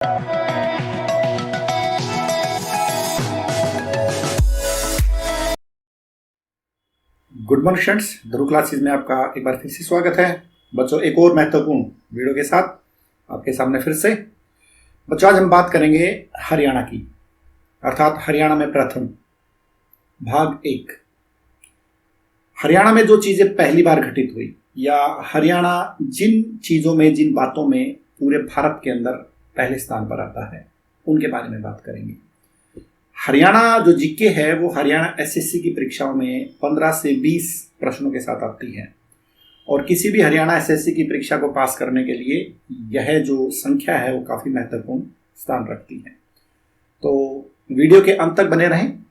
Good morning students, ध्रुव classes में आपका एक बार फिर से स्वागत है। बच्चों, एक और महत्वपूर्ण वीडियो के साथ आपके सामने फिर से। बच्चों, आज हम बात करेंगे हरियाणा की, अर्थात हरियाणा में प्रथम भाग 1। हरियाणा में जो चीजें पहली बार घटित हुई, या हरियाणा जिन चीजों में, जिन बातों में पूरे भारत के अंदर पहले स्थान पर आता है, उनके बारे में बात करेंगे। हरियाणा जो जीके है वो हरियाणा एसएससी की परीक्षाओं में 15 से 20 प्रश्नों के साथ आती है, और किसी भी हरियाणा एसएससी की परीक्षा को पास करने के लिए यह जो संख्या है वो काफ़ी महत्वपूर्ण स्थान रखती है। तो वीडियो के अंत तक बने रहें,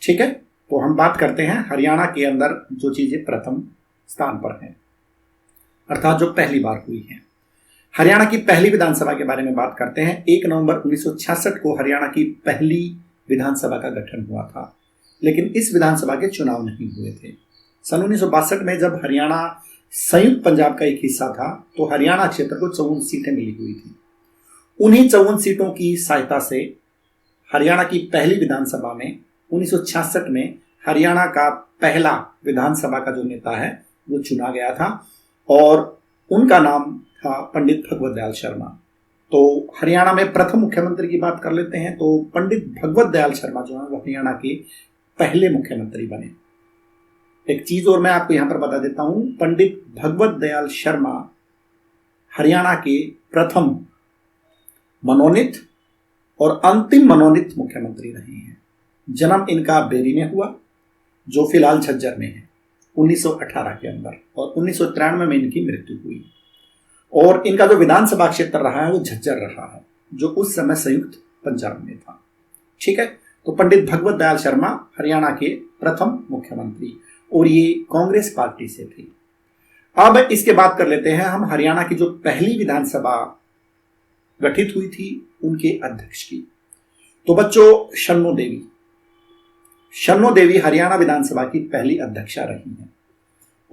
ठीक है। तो हम बात करते हैं हरियाणा के अंदर जो चीज़ें प्रथम स्थान पर हैं, अर्थात जो पहली बार हुई हैं। हरियाणा की पहली विधानसभा के बारे में बात करते हैं। 1 नवंबर 1966 को हरियाणा की पहली विधानसभा का गठन हुआ था, लेकिन इस विधानसभा के चुनाव नहीं हुए थे। सन 1962 में जब हरियाणा संयुक्त पंजाब का एक हिस्सा था, तो हरियाणा क्षेत्र को 54 सीटें मिली हुई थी। उन्हीं 54 सीटों की सहायता से हरियाणा की पहली विधानसभा में 1966 में हरियाणा का पहला विधानसभा का जो नेता है वो चुना गया था, और उनका नाम था पंडित भगवत दयाल शर्मा। तो हरियाणा में प्रथम मुख्यमंत्री की बात कर लेते हैं। तो पंडित भगवत दयाल शर्मा जो है वो हरियाणा के पहले मुख्यमंत्री बने। एक चीज और मैं आपको यहां पर बता देता हूं, पंडित भगवत दयाल शर्मा हरियाणा के प्रथम मनोनीत और अंतिम मनोनीत मुख्यमंत्री रहे हैं। जन्म इनका बेरी में हुआ, जो फिलहाल झज्जर में है, 1918 के अंदर, और 1993 में इनकी मृत्यु हुई। और इनका जो विधानसभा क्षेत्र रहा है वो झज्जर रहा है, जो उस समय संयुक्त पंजाब में था, ठीक है। तो पंडित भगवत दयाल शर्मा हरियाणा के प्रथम मुख्यमंत्री, और ये कांग्रेस पार्टी से थे। अब इसके बात कर लेते हैं हम हरियाणा की जो पहली विधानसभा गठित हुई थी उनके अध्यक्ष की। तो बच्चों, शन्नो देवी हरियाणा विधानसभा की पहली अध्यक्षा रही हैं,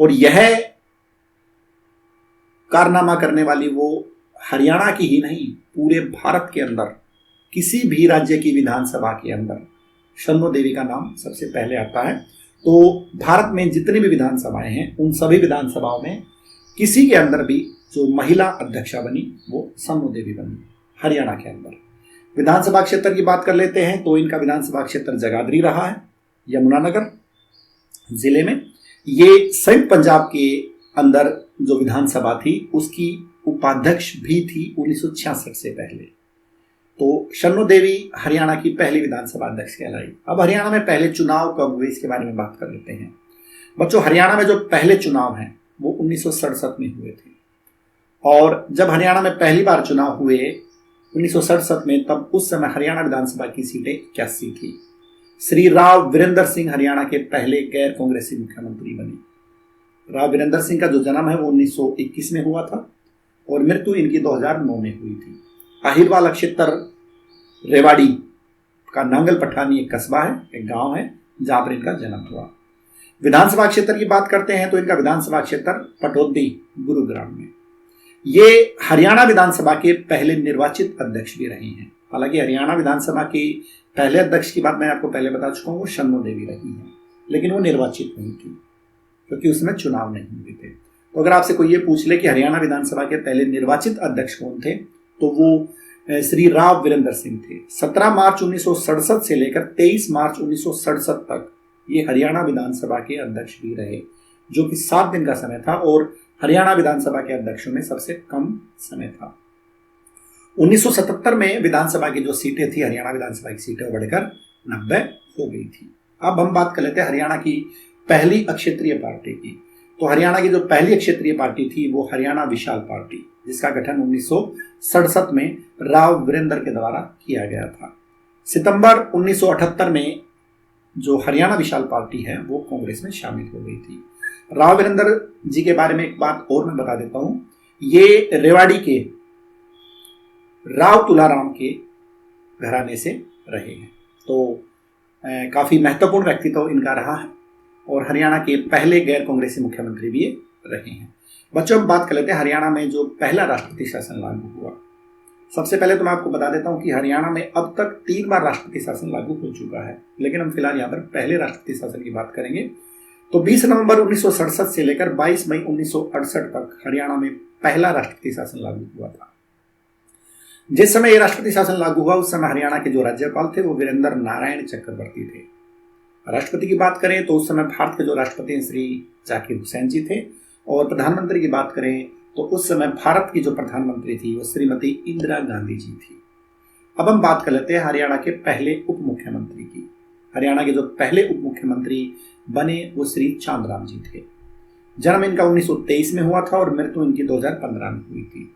और यह कारनामा करने वाली वो हरियाणा की ही नहीं, पूरे भारत के अंदर किसी भी राज्य की विधानसभा के अंदर शन्नो देवी का नाम सबसे पहले आता है। तो भारत में जितनी भी विधानसभाएं हैं, उन सभी विधानसभाओं में किसी के अंदर भी जो महिला अध्यक्षा बनी वो शन्नो देवी बनी हरियाणा के अंदर। विधानसभा क्षेत्र की बात कर लेते हैं। तो इनका विधानसभा क्षेत्र जगाधरी रहा है, यमुनानगर जिले में। ये संयुक्त पंजाब के अंदर जो विधानसभा थी उसकी उपाध्यक्ष भी थी 1966 से पहले। तो शन्नो देवी हरियाणा की पहली विधानसभा अध्यक्ष कहलाई। अब हरियाणा में पहले चुनाव कब हुए इसके बारे में बात कर लेते हैं। बच्चों, हरियाणा में जो पहले चुनाव हैं वो 1967 में हुए थे, और जब हरियाणा में पहली बार चुनाव हुए 1967 में, तब उस समय हरियाणा विधानसभा की सीटें 81 थी। श्री राव वीरेंद्र सिंह हरियाणा के पहले गैर कांग्रेसी मुख्यमंत्री बने। राव वीरेंद्र सिंह का जो जन्म है वो 1921 में हुआ था, और मृत्यु इनकी 2009 में हुई थी। अहिरवाल क्षेत्र रेवाड़ी का नांगल पठानी एक कस्बा है, एक गांव है, जहां पर इनका जन्म हुआ। विधानसभा क्षेत्र की बात करते हैं तो इनका विधानसभा क्षेत्र पटौदी गुरुग्राम में। ये हरियाणा विधानसभा के पहले निर्वाचित अध्यक्ष भी रहे हैं। हालांकि हरियाणा विधानसभा के पहले अध्यक्ष की बात मैं आपको पहले बता चुका हूँ, वो शन्नो देवी रही हैं, लेकिन वो निर्वाचित नहीं थी क्योंकि उसमें चुनाव नहीं हुए थे। तो अगर आपसे कोई ये पूछ ले कि हरियाणा विधानसभा के पहले निर्वाचित अध्यक्ष कौन थे, तो वो श्री राव वीरेंद्र सिंह थे। 17 मार्च 1967 से लेकर 23 मार्च 1967 तक ये हरियाणा विधानसभा के अध्यक्ष भी रहे, जो कि 7 दिन का समय था, और हरियाणा विधानसभा के अध्यक्षों में सबसे कम समय था। 1977 में विधानसभा की जो सीटें थी, हरियाणा विधानसभा की सीटें बढ़कर 90 हो गई थी। अब हम बात कर लेते हैं हरियाणा की पहली अक्षेत्रीय पार्टी की। तो हरियाणा की जो पहली अक्षेत्रीय पार्टी थी वो हरियाणा विशाल पार्टी, जिसका गठन 1967 में राव वीरेंद्र के द्वारा किया गया था। सितंबर 1978 में जो हरियाणा विशाल पार्टी है वो कांग्रेस में शामिल हो गई थी। राव वीरेंद्र जी के बारे में एक बात और मैं बता देता हूं, ये रेवाड़ी के राव तुलाराम के घराने से रहे हैं। तो काफ़ी महत्वपूर्ण व्यक्तित्व इनका रहा है, और हरियाणा के पहले गैर कांग्रेसी मुख्यमंत्री भी रहे हैं। बच्चों, हम बात कर लेते हैं हरियाणा में जो पहला राष्ट्रपति शासन लागू हुआ। सबसे पहले तो मैं आपको बता देता हूं कि हरियाणा में अब तक 3 बार राष्ट्रपति शासन लागू हो चुका है, लेकिन हम फिलहाल यहाँ पर पहले राष्ट्रपति शासन की बात करेंगे। तो 20 नवंबर 1967 से लेकर 22 मई 1968 तक हरियाणा में पहला राष्ट्रपति शासन लागू हुआ था। जिस समय यह राष्ट्रपति शासन लागू हुआ उस समय हरियाणा के जो राज्यपाल थे वो वीरेंद्र नारायण चक्रवर्ती थे। राष्ट्रपति की बात करें तो उस समय भारत के जो राष्ट्रपति श्री जाकिर हुसैन जी थे, और प्रधानमंत्री की बात करें तो उस समय भारत की जो प्रधानमंत्री थी वो श्रीमती इंदिरा गांधी जी थी। अब हम बात कर लेते हैं हरियाणा के पहले उप मुख्यमंत्री की। हरियाणा के जो पहले उप मुख्यमंत्री बने वो श्री चांदराम जी थे। जन्म इनका 1923 में हुआ था और मृत्यु इनकी 2015 में हुई थी।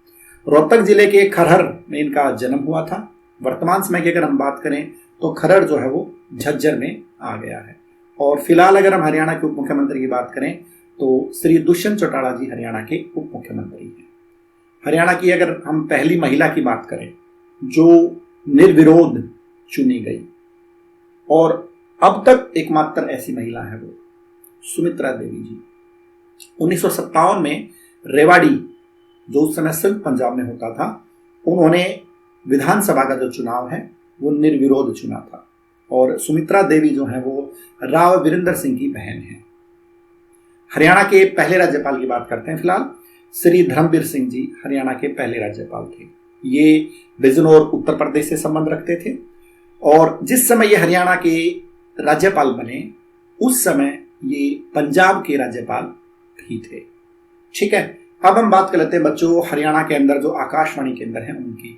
रोहतक जिले के खरहर में इनका जन्म हुआ था। वर्तमान समय की अगर हम बात करें तो खरहर जो है वो झज्जर में आ गया है। और फिलहाल अगर हम हरियाणा के उप मुख्यमंत्री की बात करें तो श्री दुष्यंत चौटाला जी हरियाणा के उप मुख्यमंत्री हैं। हरियाणा की अगर हम पहली महिला की बात करें जो निर्विरोध चुनी गई और अब तक एकमात्र ऐसी महिला है वो सुमित्रा देवी जी। 1957 में रेवाड़ी जो उस समय सिंध पंजाब में होता था, उन्होंने विधानसभा का जो चुनाव है वो निर्विरोध चुना था। और सुमित्रा देवी जो है वो राव वीरेंद्र सिंह की बहन है। हरियाणा के पहले राज्यपाल की बात करते हैं फिलहाल। श्री धर्मवीर सिंह जी हरियाणा के पहले राज्यपाल थे। ये बिजनौर उत्तर प्रदेश से संबंध रखते थे और जिस समय ये हरियाणा के राज्यपाल बने उस समय ये पंजाब के राज्यपाल भी थे। ठीक है, अब हम बात कर लेते हैं बच्चों हरियाणा के अंदर जो आकाशवाणी केंद्र है उनकी।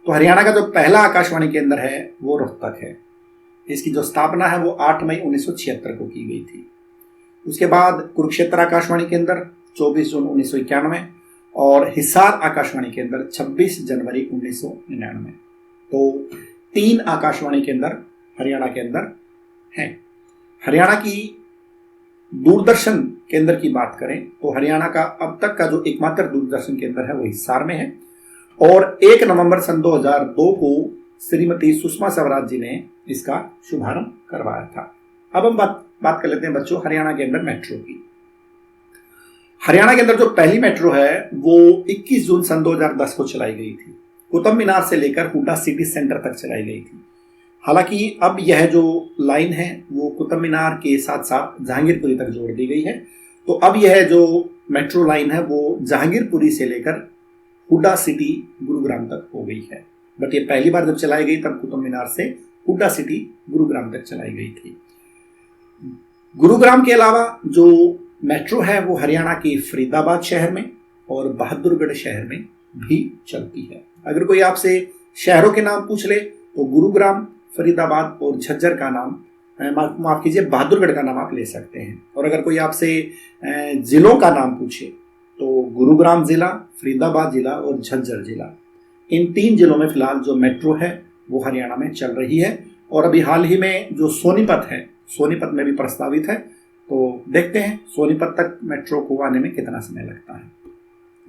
तो हरियाणा का जो पहला आकाशवाणी केंद्र है वो रोहतक है। इसकी जो स्थापना है वो 8 मई 1976 को की गई थी। उसके बाद कुरुक्षेत्र आकाशवाणी केंद्र 24 जून 1991 और हिसार आकाशवाणी केंद्र 26 जनवरी 1999। तो 3 आकाशवाणी केंद्र हरियाणा के अंदर हैं। हरियाणा की दूरदर्शन केंद्र की बात करें तो हरियाणा का अब तक का जो एकमात्र दूरदर्शन केंद्र है वो हिसार में है और 1 नवंबर सन 2002 को श्रीमती सुषमा स्वराज जी ने इसका शुभारंभ करवाया था। अब हम बात कर लेते हैं बच्चों हरियाणा के अंदर मेट्रो की। हरियाणा के अंदर जो पहली मेट्रो है वो 21 जून सन 2010 को चलाई गई थी। कुतुब मीनार से लेकर हुडा सिटी सेंटर तक चलाई गई थी। हालांकि अब यह जो लाइन है वो कुतुब मीनार के साथ साथ जहांगीरपुरी तक जोड़ दी गई है। तो अब यह जो मेट्रो लाइन है वो जहांगीरपुरी से लेकर हुडा सिटी गुरुग्राम तक हो गई है। बट ये पहली बार जब चलाई गई तब कुतुब मीनार से हुडा सिटी गुरुग्राम तक चलाई गई थी। गुरुग्राम के अलावा जो मेट्रो है वो हरियाणा के फरीदाबाद शहर में और बहादुरगढ़ शहर में भी चलती है। अगर कोई आपसे शहरों के नाम पूछ ले तो गुरुग्राम, फरीदाबाद और झज्जर का नाम, माफ कीजिए, बहादुरगढ़ का नाम आप ले सकते हैं। और अगर कोई आपसे जिलों का नाम पूछे तो गुरुग्राम जिला, फरीदाबाद जिला और झज्जर जिला, इन 3 जिलों में फिलहाल जो मेट्रो है वो हरियाणा में चल रही है। और अभी हाल ही में जो सोनीपत है, सोनीपत में भी प्रस्तावित है। तो देखते हैं सोनीपत तक मेट्रो को आने में कितना समय लगता है।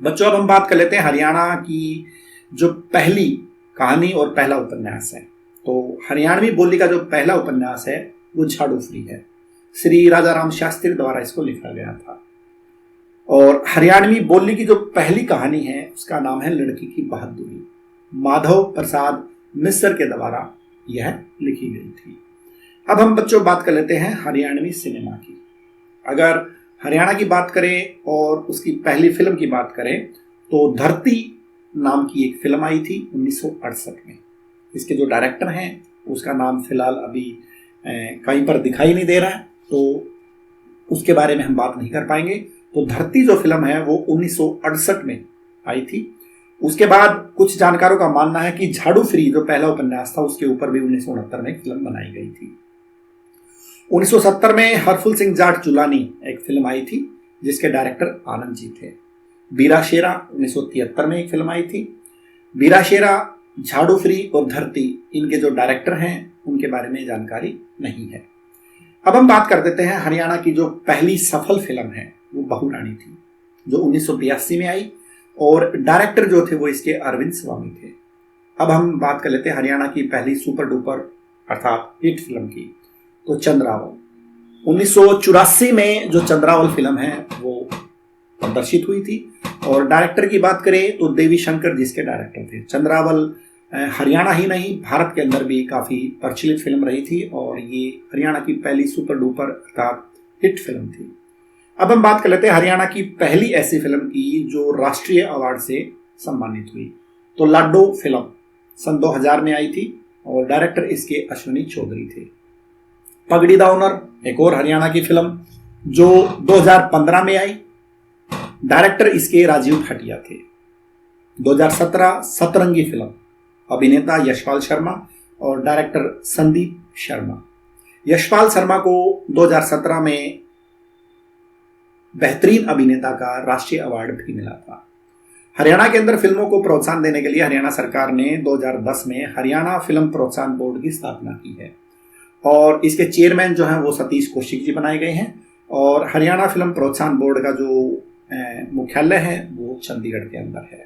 बच्चों अब हम बात कर लेते हैं हरियाणा की जो पहली कहानी और पहला उपन्यास है। तो हरियाणवी बोली का जो पहला उपन्यास है वो झाड़ू फ्री है। श्री राजा राम शास्त्री द्वारा इसको लिखा गया था। और हरियाणवी बोली की जो पहली कहानी है उसका नाम है लड़की की बहादुरी। माधव प्रसाद मिश्र के द्वारा यह लिखी गई थी। अब हम बच्चों बात कर लेते हैं हरियाणवी सिनेमा की। अगर हरियाणा की बात करें और उसकी पहली फिल्म की बात करें तो धरती नाम की एक फिल्म आई थी 1968 में। इसके जो डायरेक्टर हैं उसका नाम फिलहाल अभी कहीं पर दिखाई नहीं दे रहा है, तो उसके बारे में हम बात नहीं कर पाएंगे। तो धरती जो फिल्म है वो 1968 में आई थी। उसके बाद कुछ जानकारों का मानना है कि झाड़ू फ्री जो पहला उपन्यास था उसके ऊपर भी 1969 में एक फिल्म बनाई गई थी। 1970 में हरफुल सिंह जाट चुलानी एक फिल्म आई थी जिसके डायरेक्टर आनंद जी थे। बीरा शेरा 1973 में एक फिल्म आई थी। बीरा शेरा, झाड़ू फ्री और धरती, इनके जो डायरेक्टर हैं उनके बारे में जानकारी नहीं है। अब हम बात कर देते हैं हरियाणा की जो पहली सफल फिल्म है वो बहू रानी थी जो 1982 में आई और डायरेक्टर जो थे वो इसके अरविंद स्वामी थे। अब हम बात कर लेते हैं हरियाणा की पहली सुपर डुपर अर्थात हिट फिल्म की। तो चंद्रावल 1984 में जो चंद्रावल फिल्म है वो प्रदर्शित हुई थी। और डायरेक्टर की बात करें तो देवी शंकर जिसके डायरेक्टर थे। चंद्रावल हरियाणा ही नहीं भारत के अंदर भी काफ़ी प्रचलित फिल्म रही थी और ये हरियाणा की पहली सुपर डुपर अर्थात हिट फिल्म थी। अब हम बात कर लेते हैं हरियाणा की पहली ऐसी फिल्म की जो राष्ट्रीय अवार्ड से सम्मानित हुई। तो लाडो फिल्म सन 2000 में आई थी और डायरेक्टर इसके अश्विनी चौधरी थे। पगड़ी दा ओनर एक और हरियाणा की फिल्म जो 2015 में आई, डायरेक्टर इसके राजीव भाटिया थे। 2017 सतरंगी फिल्म, अभिनेता यशपाल शर्मा और डायरेक्टर संदीप शर्मा। यशपाल शर्मा को 2017 में बेहतरीन अभिनेता का राष्ट्रीय अवार्ड भी मिला था। हरियाणा के अंदर फिल्मों को प्रोत्साहन देने के लिए हरियाणा सरकार ने 2010 में हरियाणा फिल्म प्रोत्साहन बोर्ड की स्थापना की है और इसके चेयरमैन जो हैं वो सतीश कौशिक जी बनाए गए हैं। और हरियाणा फिल्म प्रोत्साहन बोर्ड का जो मुख्यालय है वो चंडीगढ़ के अंदर है।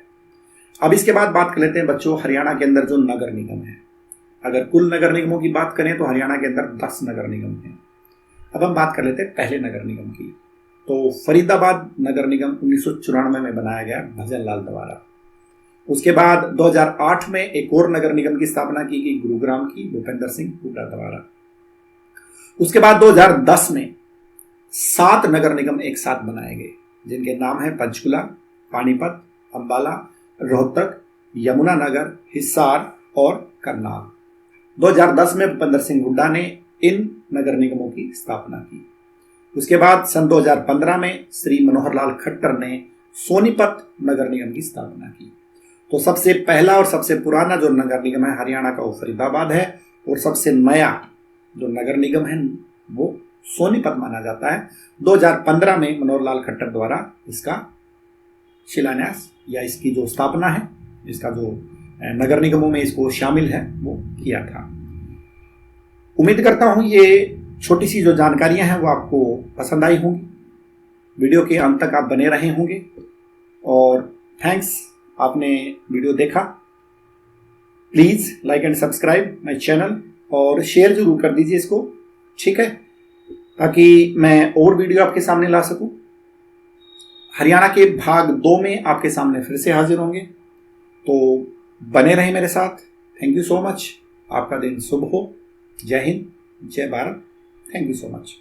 अब इसके बाद बात कर लेते हैं बच्चों हरियाणा के अंदर जो नगर निगम है। अगर कुल नगर निगमों की बात करें तो हरियाणा के अंदर 10 नगर निगम हैं। अब हम बात कर लेते हैं पहले नगर निगम की। तो फरीदाबाद नगर निगम 1994 में बनाया गया भजन लाल द्वारा। उसके बाद 2008 में एक और नगर निगम की स्थापना की गई गुरुग्राम की भूपेंद्र सिंह हुड्डा द्वारा। उसके बाद 2010 में 7 नगर निगम एक साथ बनाए गए जिनके नाम है पंचकुला, पानीपत, अंबाला, रोहतक, यमुनानगर, हिसार और करनाल। 2010 में भूपेंद्र सिंह हुड्डा ने इन नगर निगमों की स्थापना की। उसके बाद सन 2015 में श्री मनोहर लाल खट्टर ने सोनीपत नगर निगम की स्थापना की। तो सबसे पहला और सबसे पुराना जो नगर निगम है हरियाणा का वो फरीदाबाद है और सबसे नया जो नगर निगम है वो सोनीपत माना जाता है। 2015 में मनोहर लाल खट्टर द्वारा इसका शिलान्यास या इसकी जो स्थापना है, इसका जो नगर निगमों में इसको शामिल है वो किया था। उम्मीद करता हूँ ये छोटी सी जो जानकारियां हैं वो आपको पसंद आई होंगी। वीडियो के अंत तक आप बने रहे होंगे और थैंक्स आपने वीडियो देखा। Please like and subscribe my channel और शेयर जरूर कर दीजिए इसको, ठीक है, ताकि मैं और वीडियो आपके सामने ला सकूं। हरियाणा के भाग 2 में आपके सामने फिर से हाजिर होंगे, तो बने रहें मेरे साथ। Thank you so much. आपका दिन शुभ हो। जय हिंद, जय Bharat. Thank you so much.